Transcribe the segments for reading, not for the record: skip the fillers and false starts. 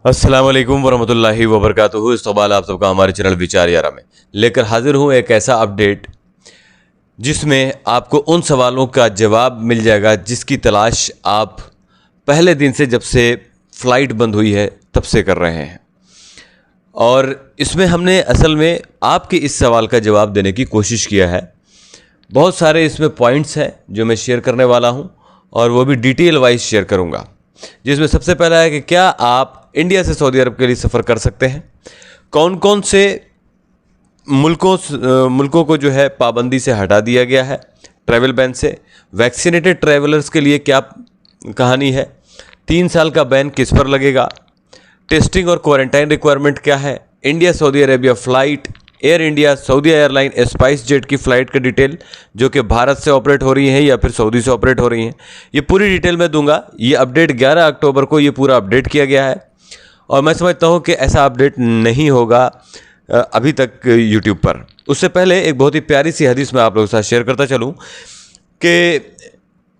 अस्सलाम वालेकुम वरहमतुल्लाहि वबरकातुहू। इस्तकबाल आप सबका हमारे चैनल विचार यारा में लेकर हाजिर हूँ एक ऐसा अपडेट जिसमें आपको उन सवालों का जवाब मिल जाएगा जिसकी तलाश आप पहले दिन से, जब से फ़्लाइट बंद हुई है तब से कर रहे हैं। और इसमें हमने असल में आपके इस सवाल का जवाब देने की कोशिश किया है। बहुत सारे इसमें पॉइंट्स हैं जो मैं शेयर करने वाला हूं, और वो भी डिटेल वाइज शेयर करूंगा। जिसमें सबसे पहला है कि क्या आप इंडिया से सऊदी अरब के लिए सफ़र कर सकते हैं, कौन कौन से मुल्कों को जो है पाबंदी से हटा दिया गया है ट्रैवल बैन से, वैक्सीनेटेड ट्रैवलर्स के लिए क्या कहानी है, 3 साल का बैन किस पर लगेगा, टेस्टिंग और क्वारंटाइन रिक्वायरमेंट क्या है, India Saudi Arabia flight, air India, Saudi airline, spice jet की फ़्लाइट का डिटेल जो कि भारत से ऑपरेट हो रही हैं या फिर सऊदी से ऑपरेट हो रही हैं, ये पूरी डिटेल मैं दूंगा। ये अपडेट 11 अक्टूबर को ये पूरा अपडेट किया गया है, और मैं समझता हूँ कि ऐसा अपडेट नहीं होगा अभी तक यूट्यूब पर। उससे पहले एक बहुत ही प्यारी सी हदीस मैं आप लोगों के साथ शेयर करता चलूँ कि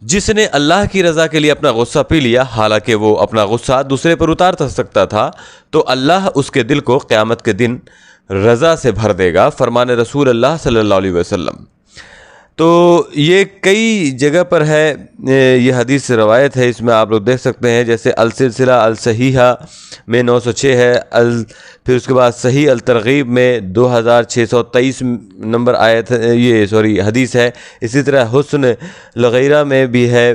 जिसने अल्लाह की रज़ा के लिए अपना गुस्सा पी लिया, हालांकि वो अपना गुस्सा दूसरे पर उतार सकता था, तो अल्लाह उसके दिल को क़यामत के दिन रज़ा से भर देगा, फरमान रसूल अल्लाह सल्लल्लाहु अलैहि वसल्लम। तो ये कई जगह पर है, ये हदीस रवायत है, इसमें आप लोग देख सकते हैं। जैसे अल सिलसिला अल सहीहा में 906 है, फिर उसके बाद सही अल तरगीब में 2623 नंबर आयत हदीस है। इसी तरह हुस्न लगैरा में भी है,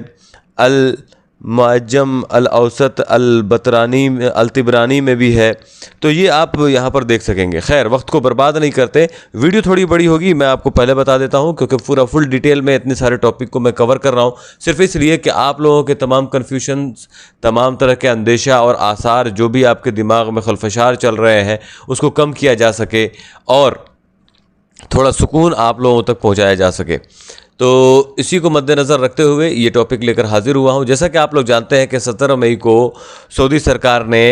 अल मुअज्जम अल औसत अल तिबरानी में भी है। तो ये आप यहाँ पर देख सकेंगे। खैर, वक्त को बर्बाद नहीं करते, वीडियो थोड़ी बड़ी होगी, मैं आपको पहले बता देता हूँ, क्योंकि पूरा फुल डिटेल में इतने सारे टॉपिक को मैं कवर कर रहा हूँ, सिर्फ इसलिए कि आप लोगों के तमाम कन्फ्यूजन्स, तमाम तरह के अंदेशा और आसार जो भी आपके दिमाग में खलफशार चल रहे हैं उसको कम किया जा सके और थोड़ा सुकून आप लोगों तक पहुँचाया जा सके। तो इसी को मद्देनज़र रखते हुए ये टॉपिक लेकर हाजिर हुआ हूँ। जैसा कि आप लोग जानते हैं कि 17 मई को सऊदी सरकार ने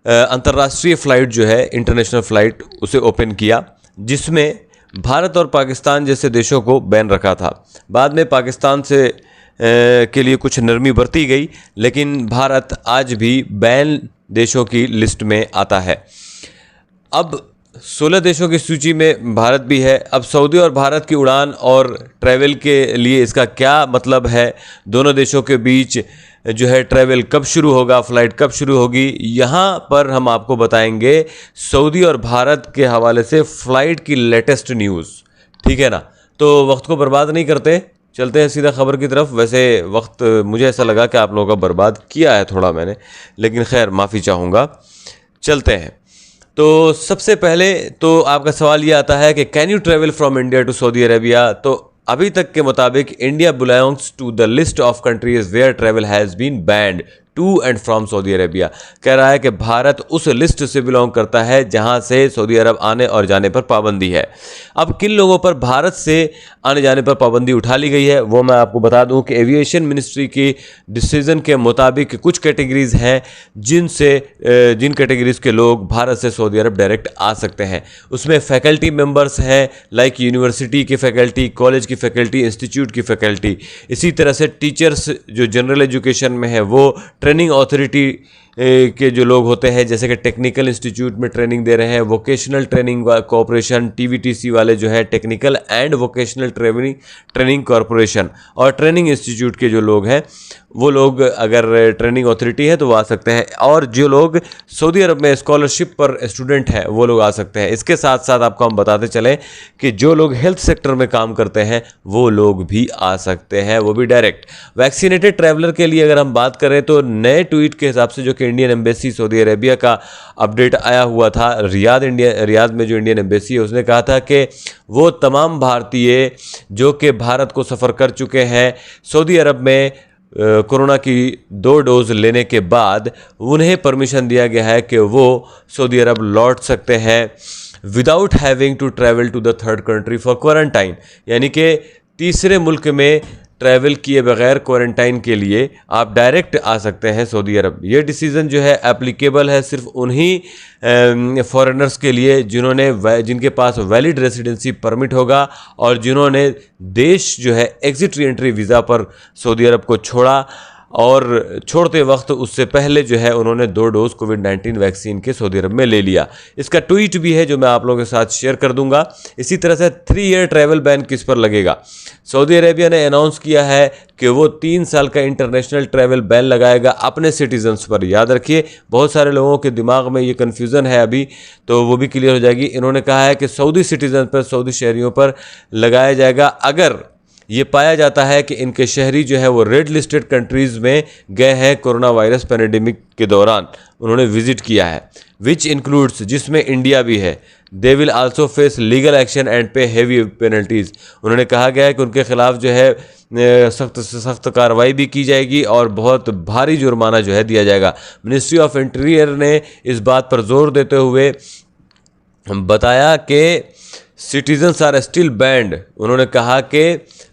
अंतर्राष्ट्रीय फ़्लाइट जो है, इंटरनेशनल फ़्लाइट, उसे ओपन किया, जिसमें भारत और पाकिस्तान जैसे देशों को बैन रखा था। बाद में पाकिस्तान से के लिए कुछ नरमी बरती गई, लेकिन भारत आज भी बैन देशों की लिस्ट में आता है। अब 16 देशों की सूची में भारत भी है। अब सऊदी और भारत की उड़ान और ट्रैवल के लिए इसका क्या मतलब है, दोनों देशों के बीच जो है ट्रैवल कब शुरू होगा, फ़्लाइट कब शुरू होगी, यहाँ पर हम आपको बताएंगे सऊदी और भारत के हवाले से फ़्लाइट की लेटेस्ट न्यूज़। ठीक है ना? तो वक्त को बर्बाद नहीं करते, चलते हैं सीधा खबर की तरफ। वैसे वक्त मुझे ऐसा लगा कि आप लोगों का बर्बाद किया है थोड़ा मैंने, लेकिन खैर माफ़ी चाहूँगा। चलते हैं। तो सबसे पहले तो आपका सवाल ये आता है कि can you travel from India to Saudi Arabia. तो अभी तक के मुताबिक India belongs to the list of countries where travel has been banned to and from Saudi Arabia. कह रहा है कि भारत उस लिस्ट से बिलोंग करता है जहां से सऊदी अरब आने और जाने पर पाबंदी है। अब किन लोगों पर भारत से आने जाने पर पाबंदी उठा ली गई है वो मैं आपको बता दूं कि एविएशन मिनिस्ट्री की डिसीजन के मुताबिक कुछ कैटेगरीज हैं जिन कैटेगरीज के लोग भारत से सऊदी अरब डायरेक्ट आ सकते हैं। उसमें फैकल्टी मेंबर्स हैं, लाइक यूनिवर्सिटी की फैकल्टी, कॉलेज की फैकल्टी, इंस्टीट्यूट की फैकल्टी। इसी तरह से टीचर्स जो जनरल एजुकेशन में है, वो ट्रेनिंग अथॉरिटी के जो लोग होते हैं, जैसे कि टेक्निकल इंस्टीट्यूट में ट्रेनिंग दे रहे हैं, वोकेशनल ट्रेनिंग कॉरपोरेशन TVTC वाले जो है technical and vocational training corporation, और ट्रेनिंग इंस्टीट्यूट के जो लोग हैं वो लोग अगर ट्रेनिंग अथॉरिटी है तो वो आ सकते हैं, और जो लोग सऊदी अरब में स्कॉलरशिप पर स्टूडेंट हैं वो लोग आ सकते हैं। इसके साथ साथ आपको हम बताते चलें कि जो लोग हेल्थ सेक्टर में काम करते हैं वो लोग भी आ सकते हैं, वो भी डायरेक्ट। वैक्सीनेटेड ट्रैवलर के लिए अगर हम बात करें तो नए ट्वीट के हिसाब से जो कि इंडियन एम्बेसी सऊदी अरेबिया का अपडेट आया हुआ था, रियाद में जो इंडियन एम्बेसी है उसने कहा था कि वो तमाम भारतीय जो कि भारत को सफ़र कर चुके हैं, सऊदी अरब में कोरोना की 2 डोज लेने के बाद उन्हें परमिशन दिया गया है कि वो सऊदी अरब लौट सकते हैं without having to travel to the third country for quarantine. यानी कि तीसरे मुल्क में ट्रैवल किए बगैर क्वारंटाइन के लिए आप डायरेक्ट आ सकते हैं सऊदी अरब। ये डिसीज़न जो है एप्लीकेबल है सिर्फ उन्हीं फॉरेनर्स के लिए जिनके पास वैलिड रेसिडेंसी परमिट होगा और जिन्होंने देश जो है एग्जिट री एंट्री वीज़ा पर सऊदी अरब को छोड़ा और छोड़ते वक्त उससे पहले जो है उन्होंने 2 डोज कोविड-19 वैक्सीन के सऊदी अरब में ले लिया। इसका ट्वीट भी है जो मैं आप लोगों के साथ शेयर कर दूंगा। इसी तरह से 3 ईयर ट्रैवल बैन किस पर लगेगा? सऊदी अरेबिया ने अनाउंस किया है कि वो 3 साल का इंटरनेशनल ट्रैवल बैन लगाएगा अपने सिटीजन्स पर। याद रखिए, बहुत सारे लोगों के दिमाग में ये कन्फ्यूज़न है अभी, तो वो भी क्लियर हो जाएगी। इन्होंने कहा है कि सऊदी सिटीजन पर, सऊदी शहरियों पर लगाया जाएगा अगर ये पाया जाता है कि इनके शहरी जो है वो रेड लिस्टेड कंट्रीज़ में गए हैं कोरोना वायरस पैंडेमिक के दौरान, उन्होंने विजिट किया है, विच इंक्लूड्स, जिसमें इंडिया भी है। They will also face legal action and पे हेवी पेनल्टीज़। उन्होंने कहा गया है कि उनके खिलाफ जो है सख्त से सख्त कार्रवाई भी की जाएगी और बहुत भारी जुर्माना जो है दिया जाएगा। मिनिस्ट्री ऑफ इंटीरियर ने इस बात पर जोर देते हुए बताया कि सिटीजन्स आर स्टिल बैंड। उन्होंने कहा कि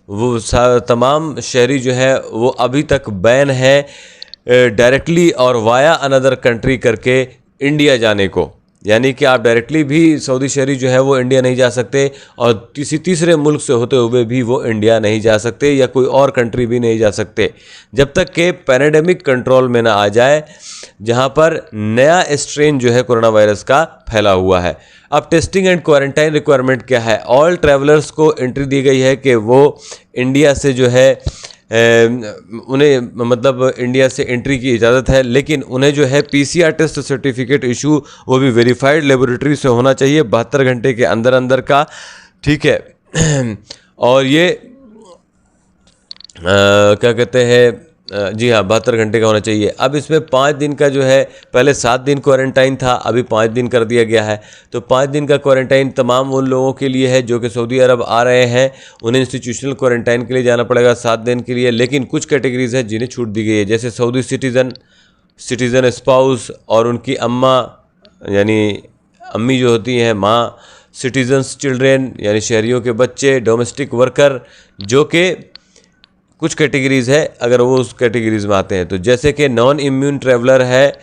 वो तमाम शहरी जो है वो अभी तक बैन है डायरेक्टली और वाया अनदर कंट्री करके इंडिया जाने को, यानी कि आप डायरेक्टली भी सऊदी शहरी जो है वो इंडिया नहीं जा सकते और किसी तीसरे मुल्क से होते हुए भी वो इंडिया नहीं जा सकते या कोई और कंट्री भी नहीं जा सकते जब तक कि पैंडेमिक कंट्रोल में ना आ जाए, जहां पर नया स्ट्रेन जो है कोरोना वायरस का फैला हुआ है। अब टेस्टिंग एंड क्वारंटाइन रिक्वायरमेंट क्या है? ऑल ट्रैवलर्स को एंट्री दी गई है कि वो इंडिया से जो है उन्हें मतलब इंडिया से एंट्री की इजाज़त है, लेकिन उन्हें जो है PCR टेस्ट सर्टिफिकेट इशू वो भी वेरीफाइड लेबोरेटरी से होना चाहिए 72 घंटे के अंदर अंदर का, ठीक है। और ये क्या कहते हैं, जी हाँ, 72 घंटे का होना चाहिए। अब इसमें 5 दिन का जो है, पहले 7 दिन क्वारंटाइन था, अभी 5 दिन कर दिया गया है। तो 5 दिन का क्वारंटाइन तमाम उन लोगों के लिए है जो कि सऊदी अरब आ रहे हैं, उन्हें इंस्टीट्यूशनल क्वारंटाइन के लिए जाना पड़ेगा 7 दिन के लिए। लेकिन कुछ कैटेगरीज है जिन्हें छूट दी गई है, जैसे सऊदी सिटीज़न स्पाउस और उनकी अम्मा यानी अम्मी जो होती हैं माँ, सिटीजन्स चिल्ड्रेन यानी शहरियों के बच्चे, डोमेस्टिक वर्कर जो कि कुछ कैटेगरीज़ है अगर वो उस कैटेगरीज़ में आते हैं, तो जैसे कि नॉन इम्यून ट्रैवलर है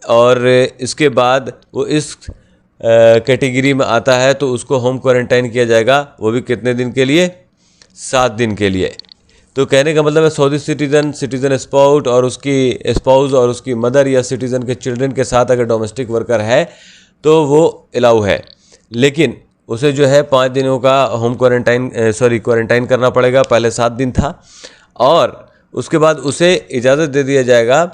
और इसके बाद वो इस कैटेगरी में आता है तो उसको होम क्वारंटाइन किया जाएगा, वो भी कितने दिन के लिए? 7 दिन के लिए। तो कहने का मतलब है सऊदी सिटीज़न स्पाउस और उसकी मदर या सिटीज़न के चिल्ड्रन के साथ अगर डोमेस्टिक वर्कर है तो वो अलाउ है, लेकिन उसे जो है 5 दिनों का होम क्वारंटाइन करना पड़ेगा। पहले 7 दिन था और उसके बाद उसे इजाज़त दे दिया जाएगा,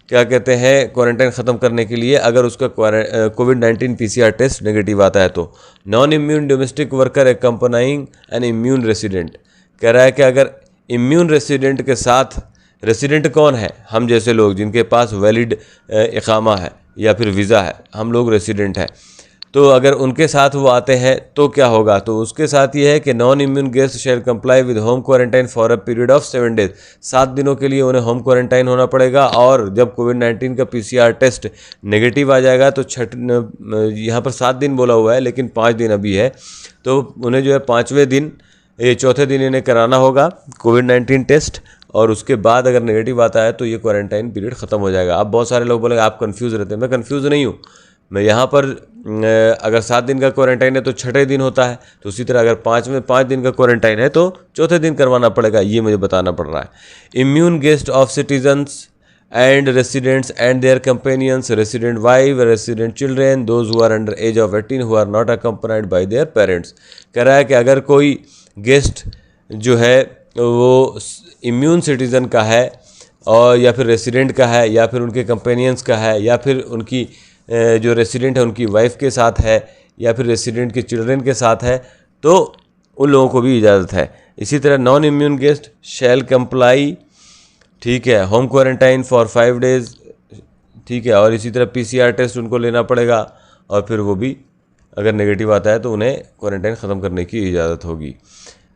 क्या कहते हैं, क्वारंटाइन ख़त्म करने के लिए अगर उसका कोविड-19 PCR टेस्ट नेगेटिव आता है तो। Non immune domestic worker accompanying an immune resident, कह रहा है कि अगर इम्यून रेसिडेंट के साथ, रेसिडेंट कौन है? हम जैसे लोग जिनके पास वैलिड इकामा है या फिर वीज़ा है, हम लोग रेसिडेंट हैं, तो अगर उनके साथ वो आते हैं तो क्या होगा? तो उसके साथ ये है कि non immune guest shall comply with home quarantine for a period of 7 days. 7 दिनों के लिए उन्हें होम क्वारंटाइन होना पड़ेगा और जब कोविड-19 का PCR टेस्ट नेगेटिव आ जाएगा तो यहाँ पर 7 दिन बोला हुआ है लेकिन 5 दिन अभी है, तो उन्हें जो है 5वें दिन, ये चौथे दिन इन्हें कराना होगा कोविड-19 टेस्ट और उसके बाद अगर नेगेटिव आता है तो ये क्वारंटाइन पीरियड ख़त्म हो जाएगा। अब बहुत सारे लोग बोलेंगे आप कंफ्यूज रहते हैं, मैं कंफ्यूज नहीं हूँ। मैं यहाँ पर अगर 7 दिन का क्वारंटाइन है तो 6ठे दिन होता है, तो उसी तरह अगर 5 दिन का क्वारंटाइन है तो चौथे दिन करवाना पड़ेगा, ये मुझे बताना पड़ रहा है। Immune guest of citizens and residents and their companions, resident wife, resident children, those who are under age of 18 who are not accompanied by their parents. कह रहा है कि अगर कोई गेस्ट जो है वो इम्यून सिटीज़न का है और या फिर रेसिडेंट का है या फिर उनके कंपेनियंस का है या फिर उनकी जो रेसिडेंट है उनकी वाइफ के साथ है या फिर रेसिडेंट के चिल्ड्रन के साथ है, तो उन लोगों को भी इजाज़त है। इसी तरह नॉन इम्यून गेस्ट शैल कंप्लाई, ठीक है, होम क्वारंटाइन फॉर 5 डेज़, ठीक है, और इसी तरह PCR टेस्ट उनको लेना पड़ेगा और फिर वो भी अगर नेगेटिव आता है तो उन्हें क्वारंटाइन ख़त्म करने की इजाज़त होगी।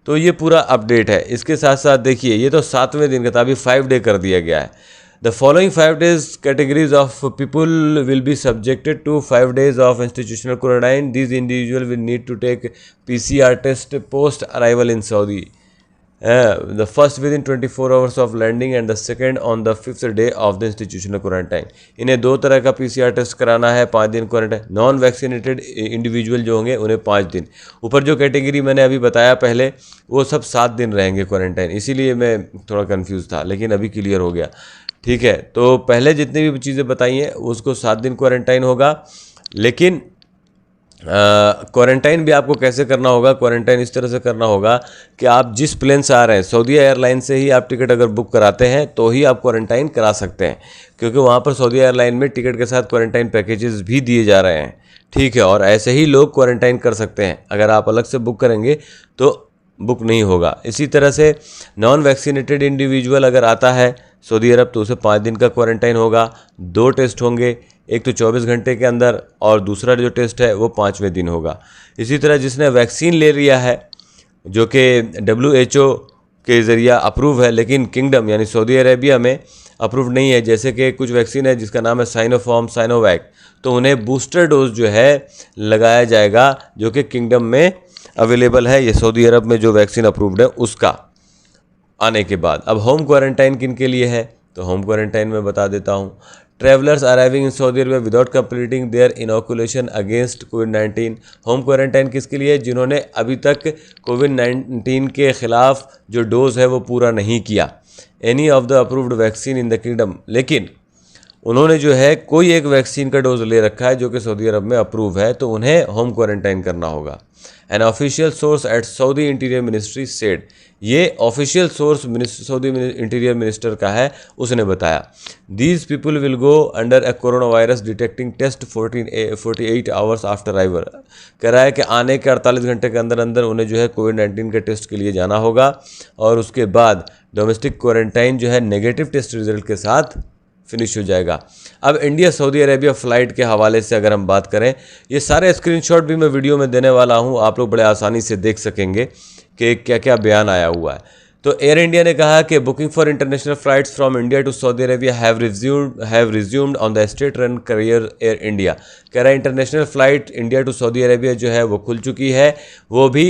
तो ये पूरा अपडेट है। इसके साथ साथ देखिए ये तो 7वें दिन का था, अभी 5 डे कर दिया गया है। The following 5 days categories of people will be subjected to 5 days of institutional quarantine. These individuals will need to take PCR test post arrival in Saudi. The first within 24 hours of landing and the second on the 5th day of the institutional quarantine. इन्हें 2 तरह का PCR test कराना है, 5 दिन quarantine. Non vaccinated individual जो होंगे उन्हें 5 दिन। ऊपर जो कैटेगरी मैंने अभी बताया पहले वो सब 7 दिन रहेंगे क्वारंटाइन, इसीलिए मैं थोड़ा कंफ्यूज था लेकिन अभी क्लियर हो गया। ठीक है, तो पहले जितनी भी चीज़ें बताई हैं उसको 7 दिन क्वारंटाइन होगा, लेकिन क्वारंटाइन भी आपको कैसे करना होगा? क्वारंटाइन इस तरह से करना होगा कि आप जिस प्लेन से आ रहे हैं, सऊदी एयरलाइन से ही आप टिकट अगर बुक कराते हैं तो ही आप क्वारंटाइन करा सकते हैं, क्योंकि वहाँ पर सऊदी एयरलाइन में टिकट के साथ क्वारंटाइन पैकेजेस भी दिए जा रहे हैं। ठीक है, और ऐसे ही लोग क्वारंटाइन कर सकते हैं। अगर आप अलग से बुक करेंगे तो बुक नहीं होगा। इसी तरह से नॉन वैक्सीनेटेड इंडिविजुअल अगर आता है सऊदी अरब तो उसे 5 दिन का क्वारंटाइन होगा। 2 टेस्ट होंगे, एक तो 24 घंटे के अंदर और दूसरा जो टेस्ट है वो 5वें दिन होगा। इसी तरह जिसने वैक्सीन ले लिया है जो कि WHO के ज़रिया अप्रूव है, लेकिन किंगडम यानी सऊदी अरेबिया में अप्रूव नहीं है, जैसे कि कुछ वैक्सीन है जिसका नाम है साइनोफार्म, साइनोवैक, तो उन्हें बूस्टर डोज जो है लगाया जाएगा जो कि किंगडम में अवेलेबल है। ये सऊदी अरब में जो वैक्सीन अप्रूव्ड है उसका आने के बाद। अब होम क्वारंटाइन किन के लिए है? तो होम क्वारंटाइन में बता देता हूँ। Travellers arriving in Saudi Arabia without completing there inoculation against covid. Home quarantine किसके लिए? जिन्होंने अभी तक कोविड-19 के खिलाफ जो डोज है वो पूरा नहीं किया। Any of the approved vaccine in the kingdom, लेकिन उन्होंने जो है कोई एक वैक्सीन का डोज ले रखा है जो कि सऊदी अरब में अप्रूव है, तो उन्हें होम क्वारंटाइन करना होगा। An official source at Saudi interior ministry said, ये official source Saudi interior minister का है, उसने बताया these people will go under a corona virus detecting test 48 hours after arrival. कह रहा है कि आने के 48 घंटे के अंदर अंदर उन्हें जो है कोविड-19 के टेस्ट के लिए जाना होगा और उसके बाद डोमेस्टिक क्वारंटाइन जो है नेगेटिव टेस्ट रिजल्ट के साथ फिनिश हो जाएगा। अब इंडिया सऊदी अरेबिया फ़्लाइट के हवाले से अगर हम बात करें, ये सारे स्क्रीनशॉट भी मैं वीडियो में देने वाला हूँ, आप लोग बड़े आसानी से देख सकेंगे कि क्या क्या बयान आया हुआ है। तो एयर इंडिया ने कहा कि booking for international flights from India to Saudi Arabia have resumed on the state run carrier Air India. कह रहा है international flight India to Saudi Arabia जो है वो खुल चुकी है, वो भी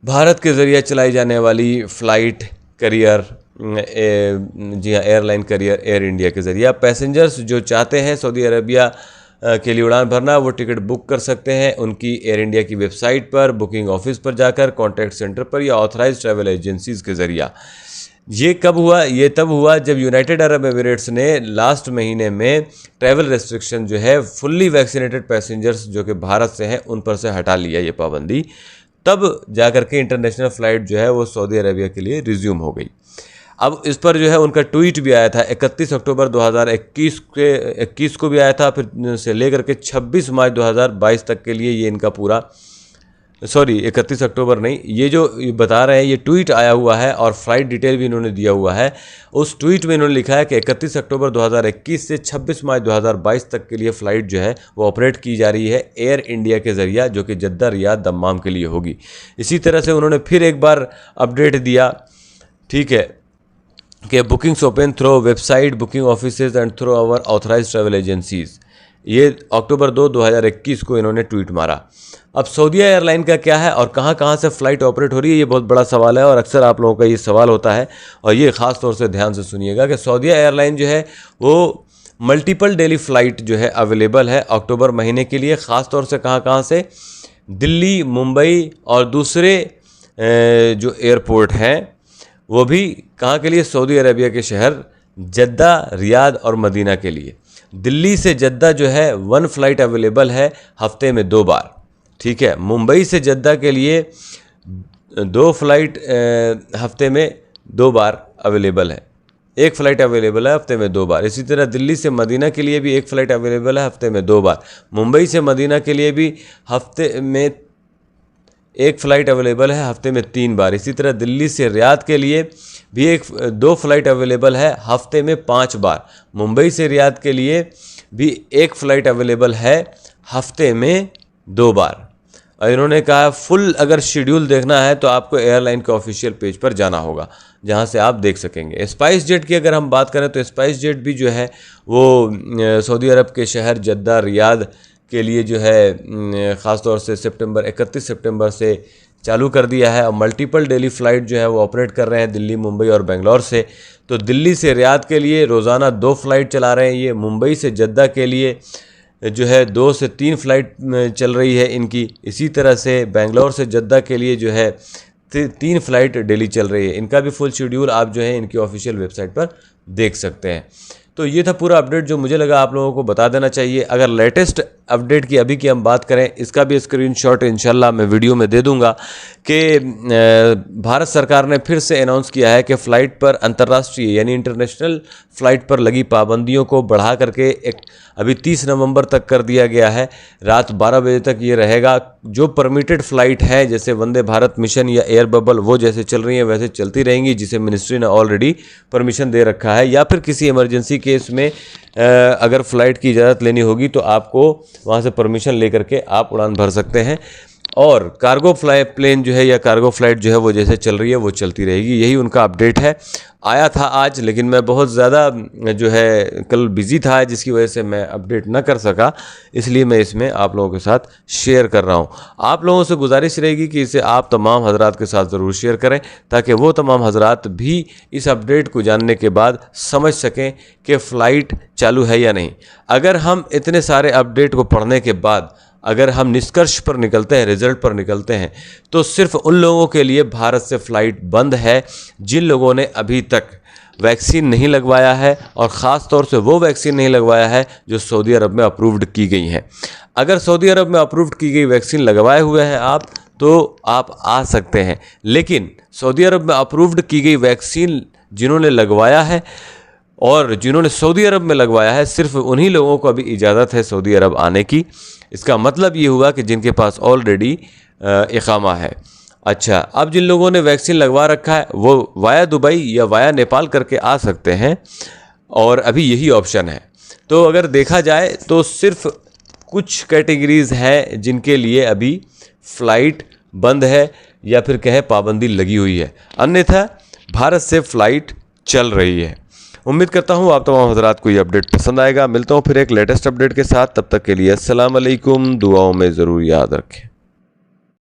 भारत के ज़रिए चलाई जाने वाली फ़्लाइट करियर, जी हाँ, एयरलाइन करियर एयर इंडिया के ज़रिए। पैसेंजर्स जो चाहते हैं सऊदी अरेबिया के लिए उड़ान भरना वो टिकट बुक कर सकते हैं उनकी एयर इंडिया की वेबसाइट पर, बुकिंग ऑफिस पर जाकर, कॉन्टैक्ट सेंटर पर या ऑथराइज्ड ट्रैवल एजेंसीज़ के ज़रिया। ये कब हुआ? ये तब हुआ जब यूनाइटेड अरब एमिरेट्स ने लास्ट महीने में ट्रैवल रेस्ट्रिक्शन जो है फुल्ली वैक्सीनेटेड पैसेंजर्स जो कि भारत से हैं उन पर से हटा लिया ये पाबंदी, तब जाकर के इंटरनेशनल फ़्लाइट जो है वो सऊदी अरेबिया के लिए रिज्यूम हो गई। अब इस पर जो है उनका ट्वीट भी आया था 31 अक्टूबर 2021 को भी आया था, फिर से लेकर के 26 मार्च 2022 तक के लिए ये इनका पूरा, सॉरी 31 अक्टूबर नहीं, ये जो बता रहे हैं ये ट्वीट आया हुआ है और फ्लाइट डिटेल भी इन्होंने दिया हुआ है। उस ट्वीट में इन्होंने लिखा है कि 31 अक्टूबर 2021 से 26 मार्च 2022 तक के लिए फ़्लाइट जो है वो ऑपरेट की जा रही है एयर इंडिया के ज़रिया, जो कि जद्दा, रियाद, दम्माम के लिए होगी। इसी तरह से उन्होंने फिर एक बार अपडेट दिया, ठीक है, कि bookings open through website, booking offices and through our authorised travel agencies. ये अक्टूबर 2, 2021 को इन्होंने ट्वीट मारा। अब सऊदीया एयरलाइन का क्या है और कहाँ कहाँ से फ़्लाइट ऑपरेट हो रही है, ये बहुत बड़ा सवाल है और अक्सर आप लोगों का ये सवाल होता है, और ये ख़ास तौर से ध्यान से सुनिएगा कि सऊदीया एयरलाइन जो है वो मल्टीपल डेली फ़्लाइट जो है अवेलेबल है अक्टूबर महीने के लिए। ख़ास तौर से कहाँ कहाँ से? दिल्ली, मुंबई और दूसरे जो एयरपोर्ट हैं वो भी कहाँ के लिए? सऊदी अरेबिया के शहर जद्दा, रियाद और मदीना के लिए। दिल्ली से जद्दा जो है 1 फ़्लाइट अवेलेबल है हफ्ते में 2 बार, ठीक है। मुंबई से जद्दा के लिए 2 फ़्लाइट हफ्ते में 2 बार अवेलेबल है, 1 फ़्लाइट अवेलेबल है हफ्ते में 2 बार। इसी तरह दिल्ली से मदीना के लिए भी 1 फ़्लाइट अवेलेबल है हफ्ते में 2 बार। मुंबई से मदीना के लिए भी हफ्ते में 1 फ़्लाइट अवेलेबल है हफ्ते में 3 बार। इसी तरह दिल्ली से रियाद के लिए भी 2 फ़्लाइट अवेलेबल है हफ्ते में 5 बार। मुंबई से रियाद के लिए भी 1 फ़्लाइट अवेलेबल है हफ्ते में 2 बार। और इन्होंने कहा फुल अगर शेड्यूल देखना है तो आपको एयरलाइन के ऑफिशियल पेज पर जाना होगा, जहां से आप देख सकेंगे। स्पाइस जेट की अगर हम बात करें तो स्पाइस जेट भी जो है वो सऊदी अरब के शहर जद्दा, रियाद के लिए जो है ख़ास तौर से 31 सितंबर से चालू कर दिया है और मल्टीपल डेली फ़्लाइट जो है वो ऑपरेट कर रहे हैं दिल्ली, मुंबई और बेंगलोर से। तो दिल्ली से रियाद के लिए रोज़ाना 2 फ़्लाइट चला रहे हैं ये। मुंबई से जद्दा के लिए जो है 2 से 3 फ़्लाइट चल रही है इनकी। इसी तरह से बेंगलोर से जद्दा के लिए जो है 3 फ़्लाइट डेली चल रही है। इनका भी फुल शेड्यूल आप जो है इनकी ऑफिशियल वेबसाइट पर देख सकते हैं। तो ये था पूरा अपडेट जो मुझे लगा आप लोगों को बता देना चाहिए। अगर लेटेस्ट अपडेट की अभी की हम बात करें, इसका भी स्क्रीनशॉट इंशाल्लाह मैं वीडियो में दे दूंगा कि भारत सरकार ने फिर से अनाउंस किया है कि फ़्लाइट पर, अंतर्राष्ट्रीय यानी इंटरनेशनल फ़्लाइट पर लगी पाबंदियों को बढ़ा करके अभी 30 नवंबर तक कर दिया गया है। रात 12 बजे तक ये रहेगा। जो परमिटेड फ़्लाइट है जैसे वंदे भारत मिशन या एयर बबल, वो जैसे चल रही हैं वैसे चलती रहेंगी, जिसे मिनिस्ट्री ने ऑलरेडी परमिशन दे रखा है। या फिर किसी इमरजेंसी केस में अगर फ़्लाइट की इजाज़त लेनी होगी तो आपको वहाँ से परमिशन लेकर के आप उड़ान भर सकते हैं। और कार्गो प्लेन जो है या कार्गो फ्लाइट जो है वो जैसे चल रही है वो चलती रहेगी। यही उनका अपडेट है। आया था आज, लेकिन मैं बहुत ज़्यादा जो है कल बिज़ी था, जिसकी वजह से मैं अपडेट ना कर सका, इसलिए मैं इसमें आप लोगों के साथ शेयर कर रहा हूँ। आप लोगों से गुजारिश रहेगी कि इसे आप तमाम हजरात के साथ ज़रूर शेयर करें, ताकि वो तमाम हजरात भी इस अपडेट को जानने के बाद समझ सकें कि फ़्लाइट चालू है या नहीं। अगर हम इतने सारे अपडेट को पढ़ने के बाद अगर हम निष्कर्ष पर निकलते हैं, रिजल्ट पर निकलते हैं, तो सिर्फ उन लोगों के लिए भारत से फ़्लाइट बंद है जिन लोगों ने अभी तक वैक्सीन नहीं लगवाया है, और ख़ास तौर से वो वैक्सीन नहीं लगवाया है जो सऊदी अरब में अप्रूव्ड की गई हैं। अगर सऊदी अरब में अप्रूव्ड की गई वैक्सीन लगवाए हुए हैं आप, तो आप आ सकते हैं। लेकिन सऊदी अरब में अप्रूव्ड की गई वैक्सीन जिन्होंने लगवाया है और जिन्होंने सऊदी अरब में लगवाया है, सिर्फ उन्हीं लोगों को अभी इजाज़त है सऊदी अरब आने की। इसका मतलब ये हुआ कि जिनके पास ऑलरेडी इकामा है। अच्छा, अब जिन लोगों ने वैक्सीन लगवा रखा है वो वाया दुबई या वाया नेपाल करके आ सकते हैं, और अभी यही ऑप्शन है। तो अगर देखा जाए तो सिर्फ कुछ कैटेगरीज़ हैं जिनके लिए अभी फ़्लाइट बंद है या फिर कहें पाबंदी लगी हुई है, अन्यथा भारत से फ़्लाइट चल रही है। उम्मीद करता हूँ आप तमाम हज़रात को ये अपडेट पसंद आएगा। मिलता हूँ फिर एक लेटेस्ट अपडेट के साथ, तब तक के लिए अस्सलाम वालेकुम। दुआओं में ज़रूर याद रखें।